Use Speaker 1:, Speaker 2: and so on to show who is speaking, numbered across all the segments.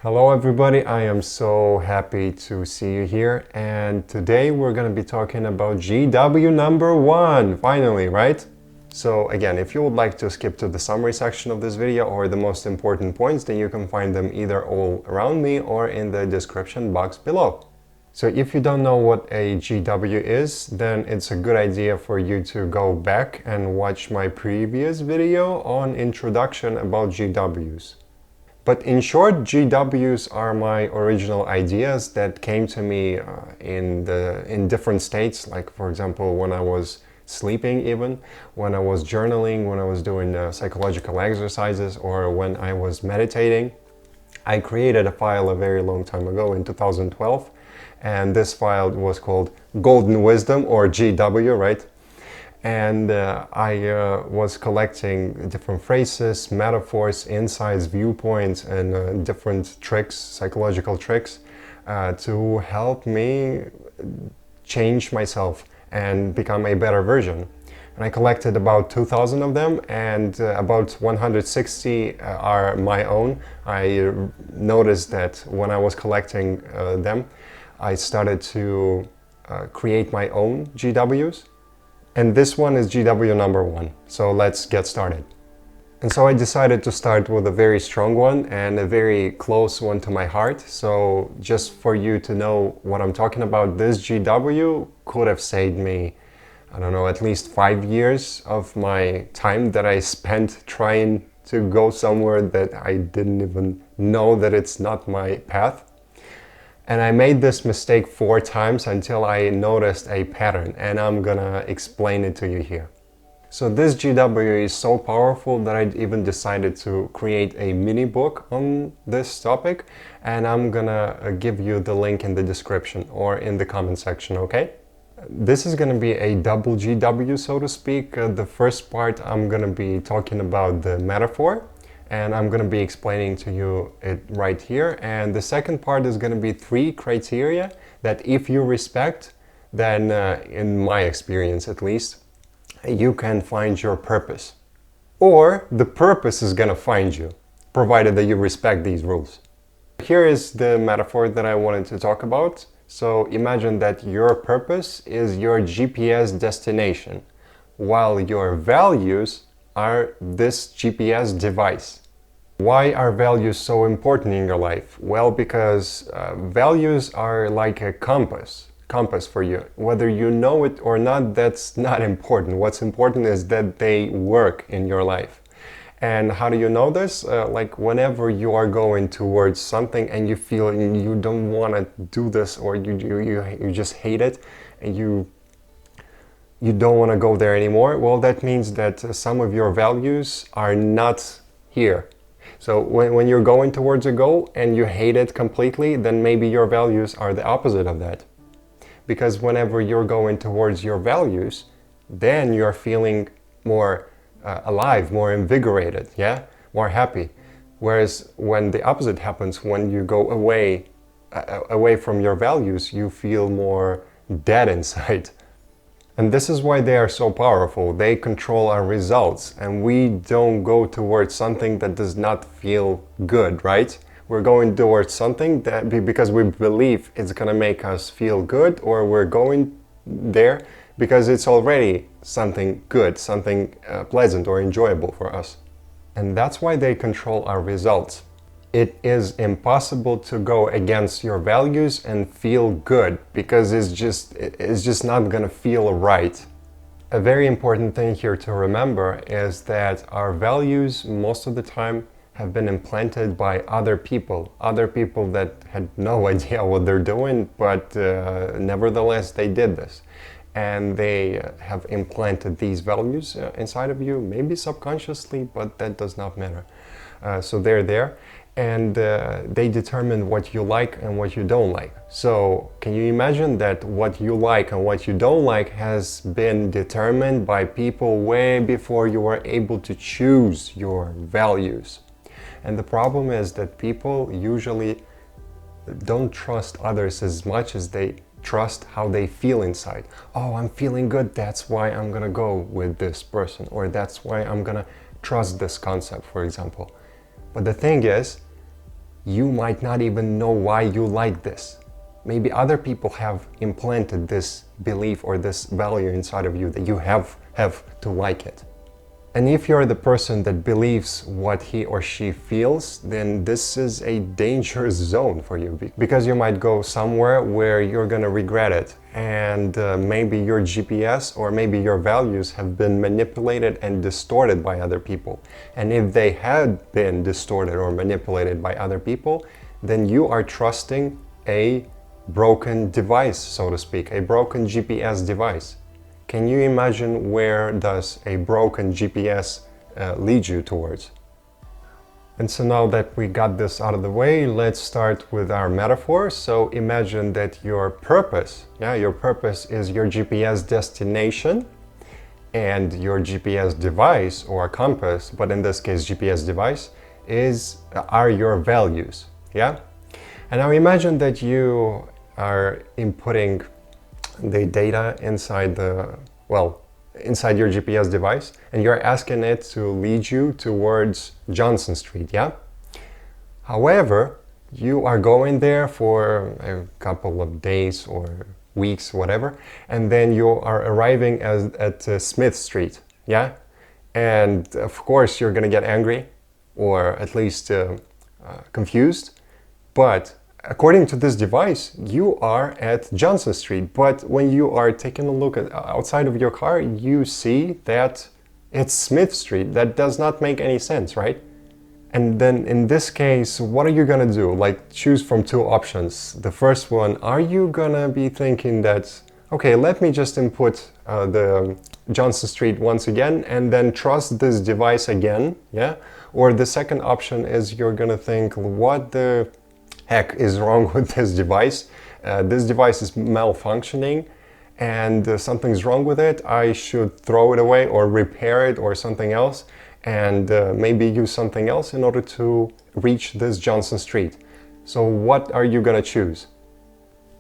Speaker 1: Hello everybody, I am so happy to see you here, and today we're going to be talking about GW number 1, finally, right? So again, if you would like to skip to the summary section of this video or the most important points, then you can find them either all around me or in the description box below. So if you don't know what a GW is, then it's a good idea for you to go back and watch my previous video on introduction about GWs. But in short, GWs are my original ideas that came to me in different states, like for example when I was sleeping, even when I was journaling, when I was doing psychological exercises, or when I was meditating. I created a file a very long time ago in 2012, and this file was called Golden Wisdom, or GW, right? And I was collecting different phrases, metaphors, insights, viewpoints, and different tricks, psychological tricks, to help me change myself and become a better version. And I collected about 2,000 of them, and about 160 are my own. I noticed that when I was collecting them, I started to create my own GWs. And this one is GW number 1, so let's get started. And so I decided to start with a very strong one and a very close one to my heart. So just for you to know what I'm talking about, this GW could have saved me, I don't know, at least 5 years of my time that I spent trying to go somewhere that I didn't even know that it's not my path. And I made this mistake 4 times until I noticed a pattern, and I'm gonna explain it to you here. So this GW is so powerful that I even decided to create a mini book on this topic, and I'm gonna give you the link in the description or in the comment section, okay? This is gonna be a double GW, so to speak. The first part I'm gonna be talking about the metaphor, and I'm going to be explaining to you it right here. And the second part is going to be 3 criteria that if you respect, then in my experience at least, you can find your purpose. Or the purpose is going to find you, provided that you respect these rules. Here is the metaphor that I wanted to talk about. So imagine that your purpose is your GPS destination, while your values are this GPS device. Why are values so important in your life? Well, because values are like a compass for you. Whether you know it or not, that's not important. What's important is that they work in your life. And how do you know this? Like whenever you are going towards something and you feel you don't want to do this, or you just hate it, and you don't want to go there anymore, well, that means that some of your values are not here. So when you're going towards a goal and you hate it completely, then maybe your values are the opposite of that. Because whenever you're going towards your values, then you're feeling more alive, more invigorated, yeah, more happy. Whereas when the opposite happens, when you go away from your values, you feel more dead inside. And this is why they are so powerful. They control our results, and we don't go towards something that does not feel good, right? We're going towards something that because we believe it's gonna make us feel good, or we're going there because it's already something good, something pleasant or enjoyable for us. And that's why they control our results. It is impossible to go against your values and feel good, because it's just not gonna feel right. A very important thing here to remember is that our values most of the time have been implanted by other people that had no idea what they're doing, but nevertheless they did this. And they have implanted these values inside of you, maybe subconsciously, but that does not matter. So they're there. And they determine what you like and what you don't like. So can you imagine that what you like and what you don't like has been determined by people way before you were able to choose your values? And the problem is that people usually don't trust others as much as they trust how they feel inside. Oh, I'm feeling good, that's why I'm gonna go with this person, or that's why I'm gonna trust this concept, for example. But the thing is, you might not even know why you like this. Maybe other people have implanted this belief or this value inside of you that you have to like it. And if you're the person that believes what he or she feels, then this is a dangerous zone for you, because you might go somewhere where you're gonna regret it, and maybe your GPS or maybe your values have been manipulated and distorted by other people. And if they had been distorted or manipulated by other people, then you are trusting a broken device, so to speak, a broken GPS device. Can you imagine where does a broken GPS lead you towards? And so now that we got this out of the way, let's start with our metaphor. So imagine that your purpose, your purpose is your GPS destination, and your GPS device or compass, but in this case GPS device, are your values, yeah? And now imagine that you are inputting the data inside inside your GPS device, and you're asking it to lead you towards Johnson Street, yeah? However, you are going there for a couple of days or weeks, whatever, and then you are arriving at Smith Street, yeah? And of course you're gonna get angry, or at least confused, but according to this device, you are at Johnson Street, but when you are taking a look at outside of your car, you see that it's Smith Street. That does not make any sense, right? And then in this case, what are you gonna do? Like, choose from two options. The first one, are you gonna be thinking that, okay, let me just input the Johnson Street once again and then trust this device again, yeah? Or the second option is you're gonna think, what the heck is wrong with this device? This device is malfunctioning and something's wrong with it. I should throw it away or repair it or something else, and maybe use something else in order to reach this Johnson Street. So what are you gonna choose?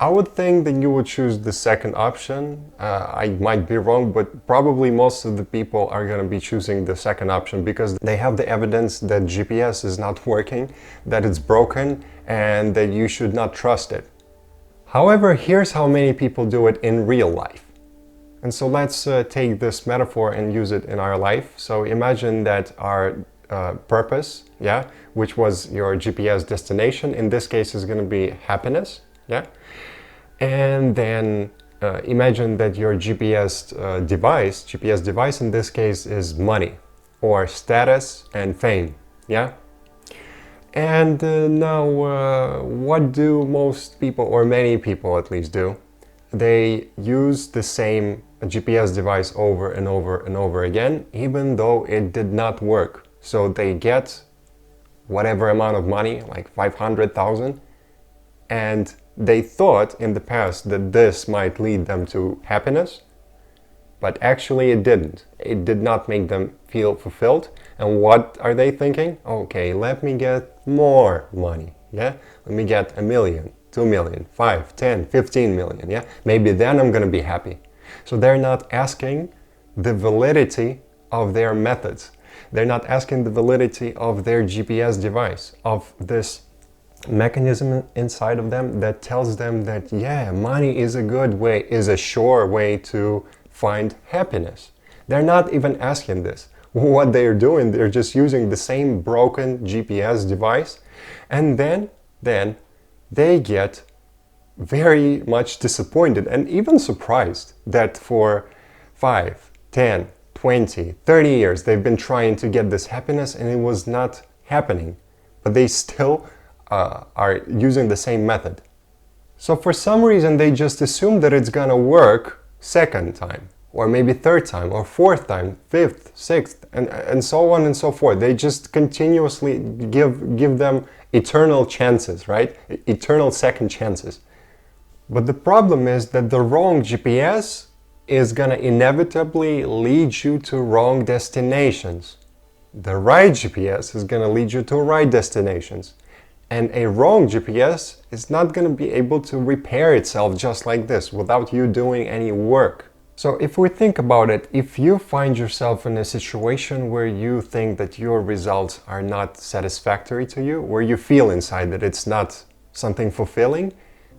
Speaker 1: I would think that you would choose the second option. I might be wrong, but probably most of the people are going to be choosing the second option because they have the evidence that GPS is not working, that it's broken, and that you should not trust it. However, here's how many people do it in real life. And so let's take this metaphor and use it in our life. So imagine that our purpose, which was your GPS destination, in this case is going to be happiness, and then imagine that your GPS device in this case is money or status and fame, and now what do most people, or many people at least, do? They use the same GPS device over and over and over again, even though it did not work. So they get whatever amount of money, like 500,000, and they thought in the past that this might lead them to happiness, but actually it didn't. It did not make them feel fulfilled. And what are they thinking? Okay, let me get more money, Let me get 1 million, 2 million, 5, 10, 15 million, Maybe then I'm gonna be happy. So they're not asking the validity of their methods. They're not asking the validity of their GPS device, of this mechanism inside of them that tells them that money is a good way, is a sure way to find happiness. They're not even asking this. What they're doing, they're just using the same broken GPS device, and then they get very much disappointed and even surprised that for 5, 10, 20, 30 years they've been trying to get this happiness and it was not happening, but they still are using the same method. So for some reason they just assume that it's gonna work second time, or maybe third time, or fourth time, fifth, sixth, and so on and so forth. They just continuously give them eternal chances, right? Eternal second chances. But the problem is that the wrong GPS is gonna inevitably lead you to wrong destinations. The right GPS is gonna lead you to right destinations. And a wrong GPS is not going to be able to repair itself just like this without you doing any work. So if we think about it, if you find yourself in a situation where you think that your results are not satisfactory to you, where you feel inside that it's not something fulfilling,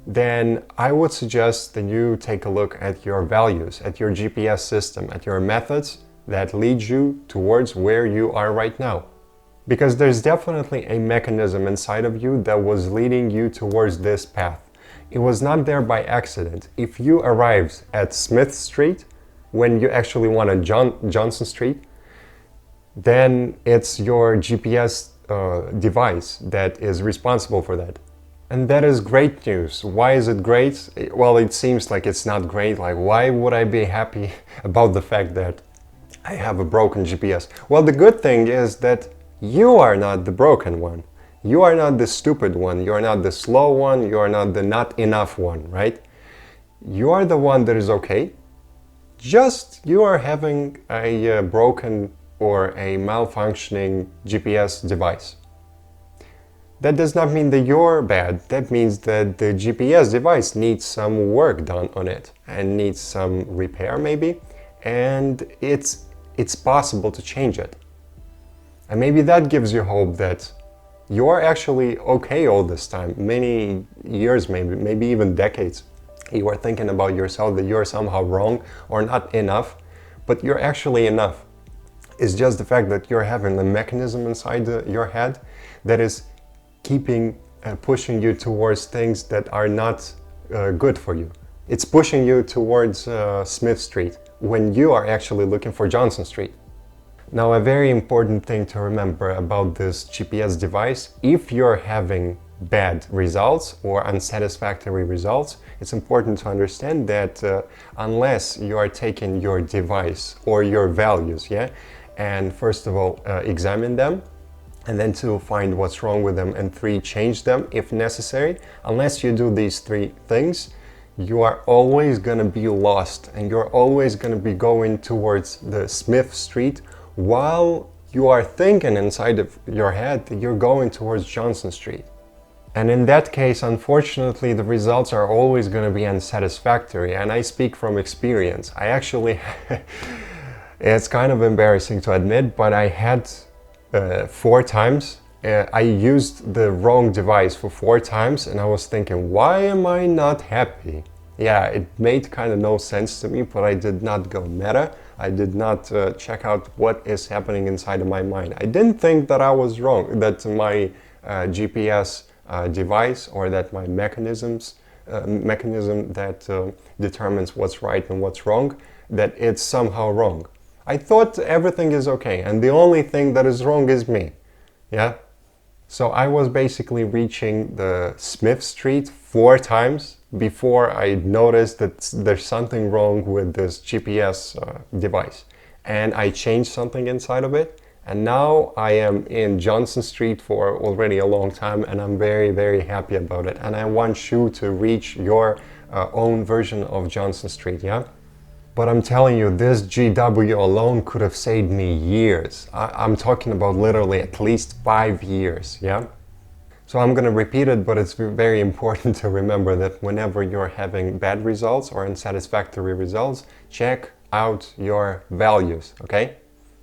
Speaker 1: then I would suggest that you take a look at your values, at your GPS system, at your methods that lead you towards where you are right now. Because there's definitely a mechanism inside of you that was leading you towards this path. It was not there by accident. If you arrived at Smith Street when you actually wanted Johnson Street, then it's your GPS device that is responsible for that. And that is great news. Why is it great? Well, it seems like it's not great. Like, why would I be happy about the fact that I have a broken GPS? Well, the good thing is that you are not the broken one. You are not the stupid one. You are not the slow one. You are not the not enough one, right? You are the one that is okay. Just you are having a broken or a malfunctioning GPS device. That does not mean that you're bad. That means that the GPS device needs some work done on it and needs some repair maybe, and it's possible to change it. And maybe that gives you hope that you are actually okay all this time, many years maybe even decades. You are thinking about yourself that you're somehow wrong or not enough, but you're actually enough. It's just the fact that you're having a mechanism inside your head that is keeping pushing you towards things that are not good for you. It's pushing you towards Smith Street when you are actually looking for Johnson Street. Now, a very important thing to remember about this GPS device, if you're having bad results or unsatisfactory results, it's important to understand that unless you are taking your device or your values, and first of all, examine them, and then to find what's wrong with them, and 3, change them if necessary. Unless you do these 3 things, you are always going to be lost, and you're always going to be going towards the Smith Street while you are thinking inside of your head that you're going towards Johnson Street. And in that case, unfortunately, the results are always going to be unsatisfactory, and I speak from experience. I actually, it's kind of embarrassing to admit, but I had 4 times. I used the wrong device for 4 times, and I was thinking, why am I not happy? Yeah, it made kind of no sense to me, but I did not go meta. I did not check out what is happening inside of my mind. I didn't think that I was wrong, that my GPS device or that my mechanism that determines what's right and what's wrong, that it's somehow wrong. I thought everything is okay, and the only thing that is wrong is me. Yeah? So I was basically reaching the Smith Street 4 times before I noticed that there's something wrong with this GPS device. And I changed something inside of it, and now I am in Johnson Street for already a long time, and I'm very, very happy about it. And I want you to reach your own version of Johnson Street, yeah? But I'm telling you, this GW alone could have saved me years. I'm talking about literally at least 5 years, yeah? So I'm gonna repeat it, but it's very important to remember that whenever you're having bad results or unsatisfactory results, check out your values, okay?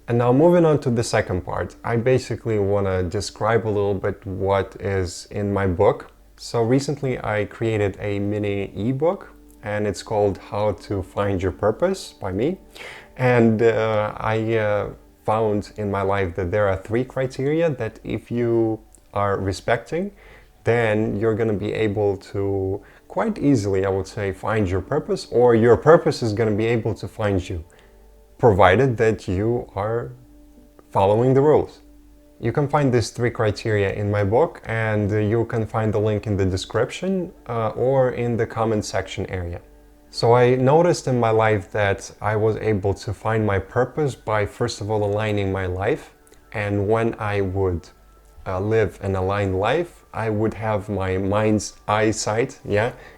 Speaker 1: And now moving on to the second part, I basically wanna describe a little bit what is in my book. So recently I created a mini ebook, and it's called How to Find Your Purpose by me. And I found in my life that there are 3 criteria that if you are respecting, then you're going to be able to quite easily, I would say, find your purpose, or your purpose is going to be able to find you, provided that you are following the rules. You can find these 3 criteria in my book, and you can find the link in the description or in the comment section area. So I noticed in my life that I was able to find my purpose by first of all aligning my life, and when I would live an aligned life, I would have my mind's eyesight,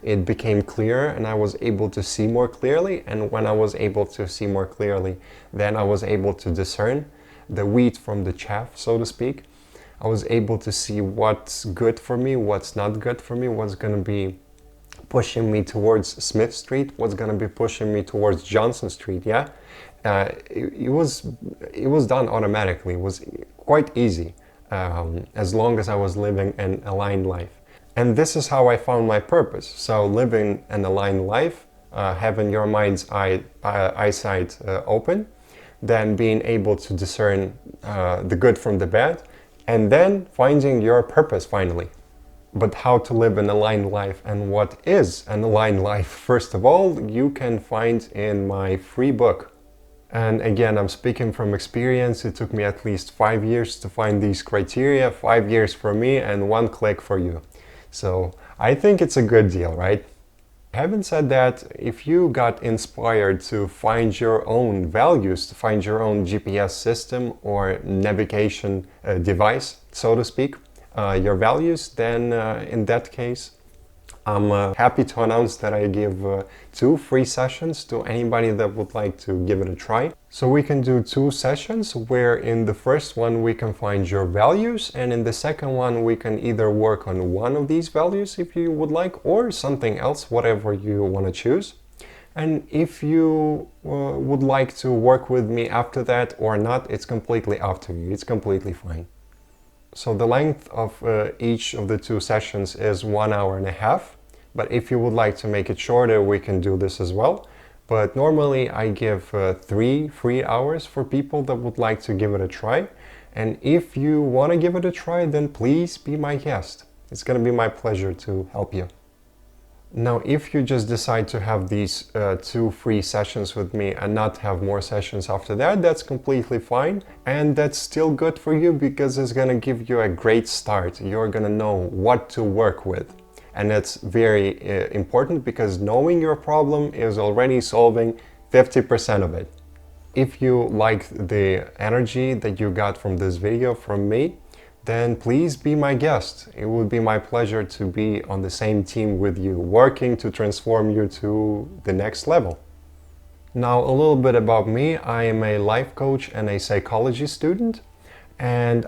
Speaker 1: it became clearer, and I was able to see more clearly, and when I was able to see more clearly, then I was able to discern the wheat from the chaff, so to speak. I was able to see what's good for me, what's not good for me, what's going to be pushing me towards Smith Street, what's going to be pushing me towards Johnson Street. Yeah, it was done automatically. It was quite easy, as long as I was living an aligned life. And this is how I found my purpose. So living an aligned life, having your mind's eyesight open, then being able to discern the good from the bad, and then finding your purpose finally. But how to live an aligned life and what is an aligned life, first of all, you can find in my free book. And again, I'm speaking from experience. It took me at least 5 years to find these criteria, 5 years for me and 1 click for you. So I think it's a good deal, right? Having said that, if you got inspired to find your own values, to find your own GPS system or navigation device, so to speak, your values, then in that case, I'm happy to announce that I give 2 free sessions to anybody that would like to give it a try. So we can do 2 sessions where in the first one we can find your values, and in the second one we can either work on one of these values if you would like, or something else, whatever you want to choose. And if you would like to work with me after that or not, it's completely up to you. It's completely fine. So the length of each of the 2 sessions is 1.5 hours. But if you would like to make it shorter, we can do this as well. But normally I give 3 free hours for people that would like to give it a try. And if you want to give it a try, then please be my guest. It's going to be my pleasure to help you. Now, if you just decide to have these 2 free sessions with me and not have more sessions after that, that's completely fine. And that's still good for you because it's going to give you a great start. You're going to know what to work with. And that's very important because knowing your problem is already solving 50% of it. If you like the energy that you got from this video from me, then please be my guest. It would be my pleasure to be on the same team with you, working to transform you to the next level. Now, a little bit about me. I am a life coach and a psychology student. And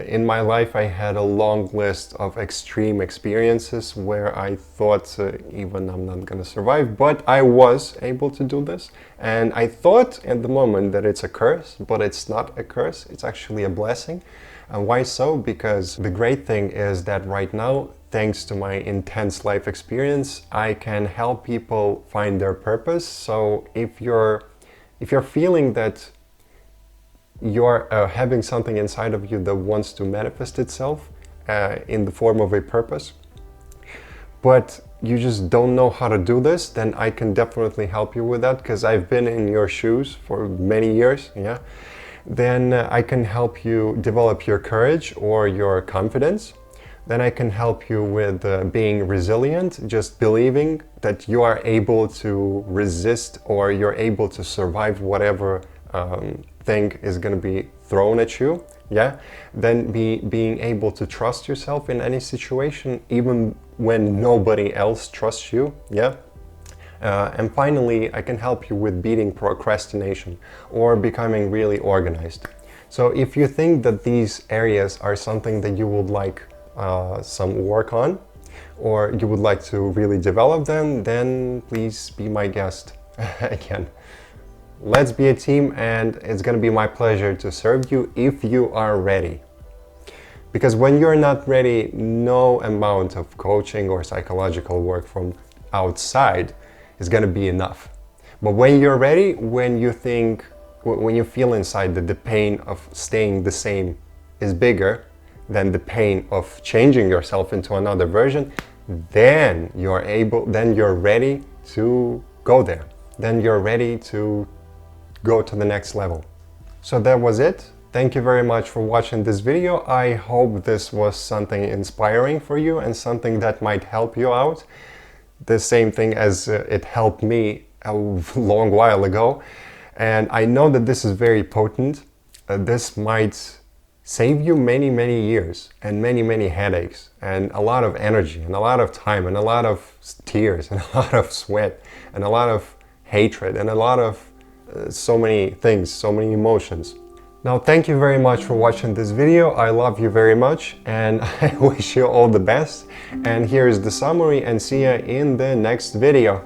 Speaker 1: in my life, I had a long list of extreme experiences where I thought even I'm not going to survive, but I was able to do this. And I thought at the moment that it's a curse, but it's not a curse. It's actually a blessing. And why so? Because the great thing is that right now, thanks to my intense life experience, I can help people find their purpose. So if you're feeling that you're having something inside of you that wants to manifest itself in the form of a purpose, but you just don't know how to do this, then I can definitely help you with that because I've been in your shoes for many years. Yeah, then I can help you develop your courage or your confidence. Then I can help you with being resilient, just believing that you are able to resist or you're able to survive whatever thing is going to be thrown at you. Yeah, then being able to trust yourself in any situation, even when nobody else trusts you. Yeah. And finally, I can help you with beating procrastination or becoming really organized. So if you think that these areas are something that you would like some work on, or you would like to really develop them, then please be my guest again. Let's be a team, and it's going to be my pleasure to serve you if you are ready. Because when you're not ready, no amount of coaching or psychological work from outside is going to be enough. But when you're ready, when you feel inside that the pain of staying the same is bigger than the pain of changing yourself into another version, then you're ready to go there. Then you're ready to go to the next level. So that was it. Thank you very much for watching this video. I hope this was something inspiring for you and something that might help you out. The same thing as it helped me a long while ago. And I know that this is very potent. This might save you many, many years and many, many headaches and a lot of energy and a lot of time and a lot of tears and a lot of sweat and a lot of hatred and a lot of so many things, so many emotions. Now, thank you very much for watching this video. I love you very much and I wish you all the best. And here is the summary, and see you in the next video.